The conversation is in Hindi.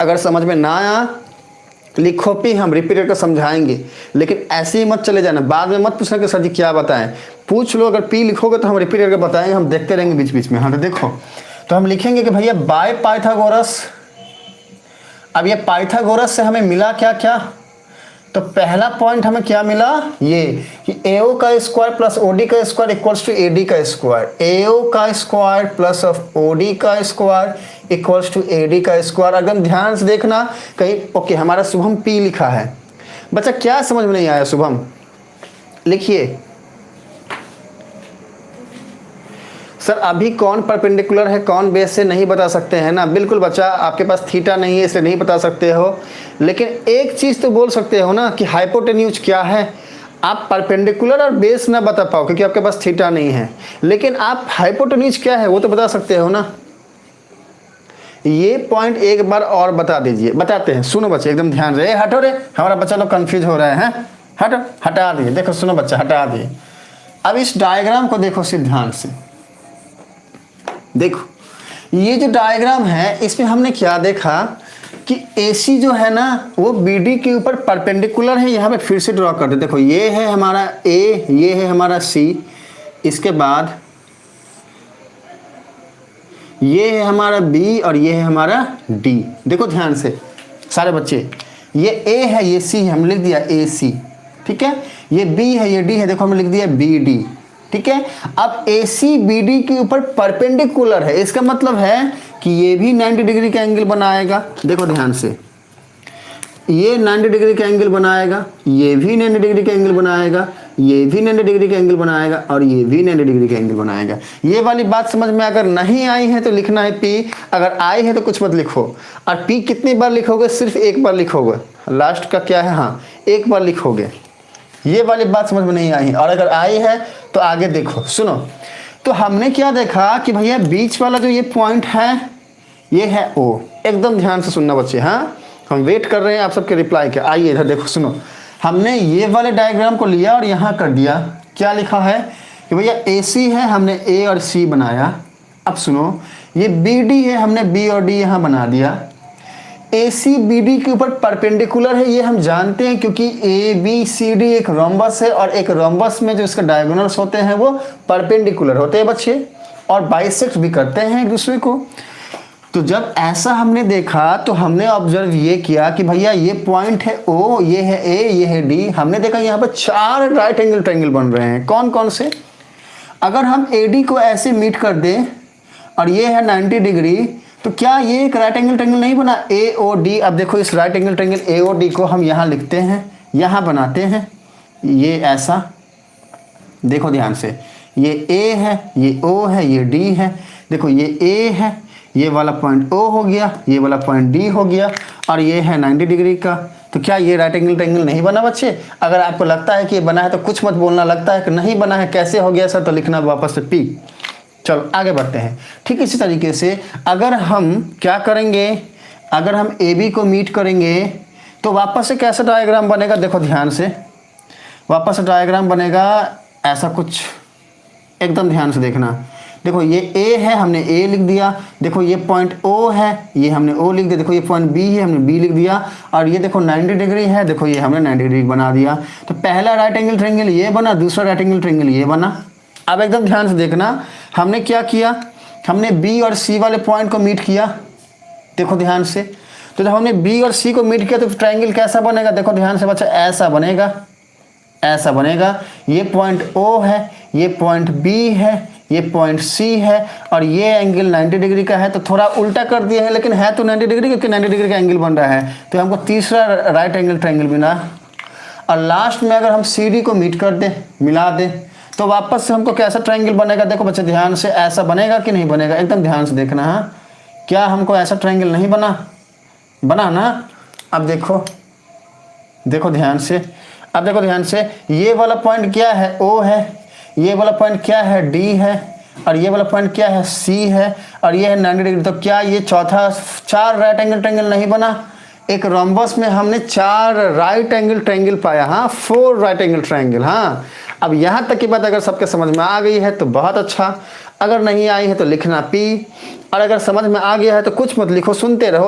अगर समझ में ना आया लिखो पी, हम रिपीट करके समझाएंगे, लेकिन ऐसे ही मत चले जाना। बाद में मत पूछना कि सर जी क्या बताएं, पूछ लो। अगर पी लिखोगे तो हम रिपीट करके बताएंगे, हम देखते रहेंगे बीच बीच में। हाँ तो देखो, तो हम लिखेंगे कि भैया बाय पाइथागोरस। अब ये पाइथागोरस से हमें मिला क्या क्या, तो पहला पॉइंट हमें क्या मिला, ये कि AO का स्क्वायर प्लस OD का स्क्वायर इक्वल्स टू AD का स्क्वायर। AO का स्क्वायर प्लस ऑफ OD का स्क्वायर इक्वल्स टू AD का स्क्वायर। एकदम ध्यान से देखना कहीं। ओके, हमारा शुभम P लिखा है। बच्चा क्या समझ में नहीं आया शुभम, लिखिए। सर अभी कौन परपेंडिकुलर है कौन बेस से नहीं बता सकते हैं ना। बिल्कुल बच्चा, आपके पास थीटा नहीं है इसलिए नहीं बता सकते हो, लेकिन एक चीज़ तो बोल सकते हो ना कि हाइपोटेन्यूज क्या है। आप परपेंडिकुलर और बेस ना बता पाओ क्योंकि आपके पास थीटा नहीं है, लेकिन आप हाइपोटेन्यूज क्या है वो तो बता सकते हो ना। ये पॉइंट एक बार और बता दीजिए। बताते हैं, सुनो बच्चे एकदम ध्यान से। हटो रे, हमारा बच्चा लोग कंफ्यूज हो रहे हैं। हटो, हटा दिए। देखो सुनो बच्चा, हटा दिए। अब इस डायग्राम को देखो सिर्फ ध्यान से देखो। ये जो डायग्राम है इसमें हमने क्या देखा कि AC जो है ना वो BD के ऊपर परपेंडिकुलर है। यहाँ पे फिर से ड्रॉ कर दे। देखो ये है हमारा A, ये है हमारा C, इसके बाद ये है हमारा B और ये है हमारा D। देखो ध्यान से सारे बच्चे, ये A है ये C है, हम लिख दिया AC, ठीक है। ये B है ये D है, देखो हमने लिख दिया BD, ठीक है। अब AC BD के ऊपर परपेंडिकुलर है, इसका मतलब है कि ये भी 90 डिग्री का एंगल बनाएगा। देखो ध्यान से, ये 90 डिग्री का एंगल बनाएगा, ये भी 90 डिग्री का एंगल बनाएगा, ये भी 90 डिग्री का एंगल बनाएगा और ये भी 90 डिग्री का एंगल बनाएगा। ये वाली बात समझ में अगर नहीं आई है तो लिखना है P, अगर आई है तो कुछ मत लिखो। और P कितनी बार लिखोगे, सिर्फ एक बार लिखोगे। लास्ट का क्या है, हाँ एक बार लिखोगे। ये वाली बात समझ में नहीं आई है, और अगर आई है तो आगे देखो। सुनो, तो हमने क्या देखा कि भैया बीच वाला जो ये पॉइंट है ये है O। एकदम ध्यान से सुनना बच्चे, हाँ हम वेट कर रहे हैं आप सबके रिप्लाई के। आइए इधर देखो, सुनो, हमने ये वाले डायग्राम को लिया और यहाँ कर दिया। क्या लिखा है कि भैया AC है, हमने A और C बनाया। अब सुनो, ये BD है, हमने B और D यहाँ बना दिया। AC BD के ऊपर परपेंडिकुलर है, ये हम जानते हैं क्योंकि ABCD एक रोम्बस है और एक रोम्बस में जो इसका डायगोनल्स होते हैं वो परपेंडिकुलर होते हैं बच्चे, और बाइसेक्ट भी करते हैं एक दूसरे को। तो जब ऐसा हमने देखा तो हमने ऑब्जर्व ये किया कि भैया ये पॉइंट है O, ये है A, ये है D। हमने देखा यहाँ पर 4 राइट एंगल ट्रायंगल बन रहे हैं। कौन कौन से, अगर हम AD को ऐसे मीट कर दें और ये है 90 डिग्री, तो क्या ये एक राइट एंगल ट्रायंगल नहीं बना AOD। अब देखो इस राइट एंगल ट्रायंगल AOD को हम यहाँ लिखते हैं, यहाँ बनाते हैं, ये ऐसा। देखो ध्यान से, ये A है, ये O है, ये D है। देखो ये A है, ये वाला पॉइंट O हो गया, ये वाला पॉइंट D हो गया, और ये है 90 डिग्री का। तो क्या ये राइट एंगल ट्रायंगल नहीं बना बच्चे। अगर आपको लगता है कि ये बना है तो कुछ मत बोलना, लगता है कि नहीं बना है कैसे हो गया सर, तो लिखना वापस से P। चलो आगे बढ़ते हैं। ठीक इसी तरीके से अगर हम क्या करेंगे, अगर हम AB को मीट करेंगे तो वापस से कैसा डायग्राम बनेगा। देखो ध्यान से, वापस से डायग्राम बनेगा ऐसा कुछ, एकदम ध्यान से देखना। देखो ये A है, हमने A लिख दिया। देखो ये पॉइंट O है, ये हमने O लिख दिया। देखो ये पॉइंट B है, हमने B लिख दिया। और ये देखो 90 डिग्री है, देखो ये हमने 90 डिग्री बना दिया। तो पहला राइट एंगल ट्रायंगल ये बना, दूसरा राइट एंगल ट्रायंगल ये बना। अब एकदम ध्यान से देखना, हमने क्या किया, हमने B और C वाले पॉइंट को मीट किया। देखो ध्यान से, तो जब हमने B और C को मीट किया तो ट्रायंगल कैसा बनेगा। देखो ध्यान से बच्चा, ऐसा बनेगा, ऐसा बनेगा। ये पॉइंट O है, ये पॉइंट B है, ये पॉइंट C है, और ये एंगल 90 डिग्री का है। तो थोड़ा उल्टा कर दिया है, लेकिन है तो 90 डिग्री, क्योंकि 90 डिग्री का एंगल बन रहा है। तो हमको तीसरा राइट एंगल ट्रायंगल मिला। और लास्ट में अगर हम CD को मीट कर दें, मिला दें, तो वापस से हमको कैसा ट्रायंगल बनेगा। देखो बच्चे ध्यान से, ऐसा बनेगा कि नहीं बनेगा, एकदम ध्यान से देखना। हाँ, क्या हमको ऐसा ट्रायंगल नहीं बना ना। अब देखो, देखो ध्यान से, अब देखो ध्यान से, ये वाला पॉइंट क्या है, O है, ये वाला पॉइंट क्या है, D है, और ये वाला पॉइंट क्या है, C है, और ये है 90 डिग्री। तो क्या ये चौथा 4 राइट एंगल ट्रायंगल नहीं बना। एक रोम्बस में हमने 4 राइट एंगल ट्रायंगल पाया। हाँ, 4 राइट एंगल ट्रायंगल। हाँ, अब यहाँ तक की बात अगर सबके समझ में आ गई है तो बहुत अच्छा, अगर नहीं आई है तो लिखना P, और अगर समझ में आ गया है तो कुछ मत लिखो, सुनते रहो।